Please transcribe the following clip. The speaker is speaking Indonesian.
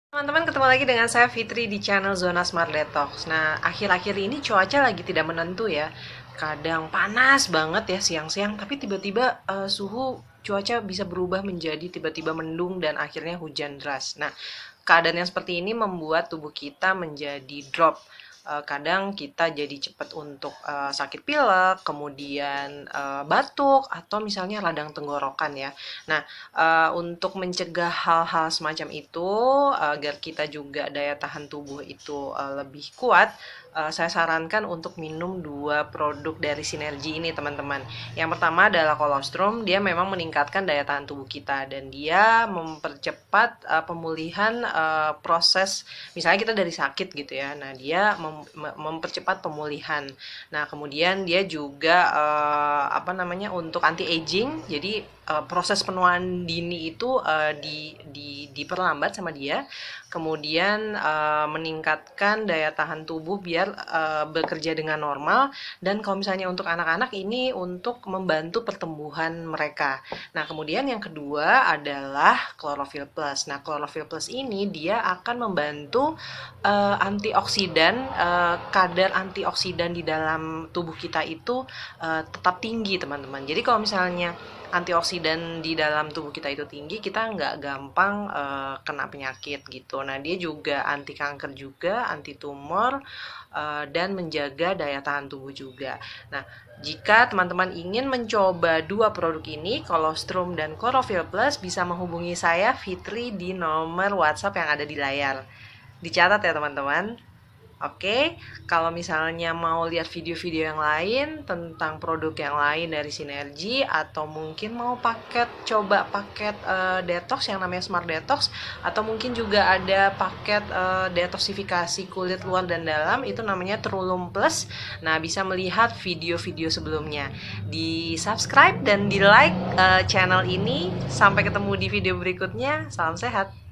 Teman-teman, ketemu lagi dengan saya Fitri di channel Zona Smart Detox. Nah, akhir-akhir ini cuaca lagi tidak menentu ya. Kadang panas banget ya siang-siang, tapi tiba-tiba suhu cuaca bisa berubah menjadi tiba-tiba mendung dan akhirnya hujan deras. Nah, keadaan yang seperti ini membuat tubuh kita menjadi drop. Kadang kita jadi cepat untuk sakit pilek, kemudian batuk, atau misalnya radang tenggorokan ya. Nah, untuk mencegah hal-hal semacam itu, agar kita juga daya tahan tubuh itu lebih kuat, saya sarankan untuk minum dua produk dari Sinergi ini, teman-teman. Yang pertama adalah kolostrum. Dia memang meningkatkan daya tahan tubuh kita dan dia mempercepat pemulihan proses, misalnya kita dari sakit gitu ya. Nah, dia mempercepat pemulihan. Nah, kemudian dia juga untuk anti aging. Jadi proses penuaan dini itu diperlambat sama dia. Kemudian meningkatkan daya tahan tubuh biar bekerja dengan normal. Dan kalau misalnya untuk anak-anak, ini untuk membantu pertumbuhan mereka. Nah, kemudian yang kedua adalah Chlorophyll Plus. Nah, Chlorophyll Plus ini dia akan membantu antioksidan, kadar antioksidan di dalam tubuh kita itu tetap tinggi, teman-teman. Jadi kalau misalnya antioksidan di dalam tubuh kita itu tinggi, kita nggak gampang kena penyakit gitu. Nah, dia juga anti kanker juga, anti tumor, dan menjaga daya tahan tubuh juga. Nah, jika teman-teman ingin mencoba dua produk ini, kolostrum dan Chlorophyll Plus, bisa menghubungi saya Fitri di nomor WhatsApp yang ada di layar. Dicatat ya, teman-teman. Oke, kalau misalnya mau lihat video-video yang lain tentang produk yang lain dari Sinergi, atau mungkin mau coba paket detox yang namanya Smart Detox, atau mungkin juga ada paket detoksifikasi kulit luar dan dalam, itu namanya Trulum Plus. Nah, bisa melihat video-video sebelumnya. Di subscribe dan di like channel ini. Sampai ketemu di video berikutnya. Salam sehat.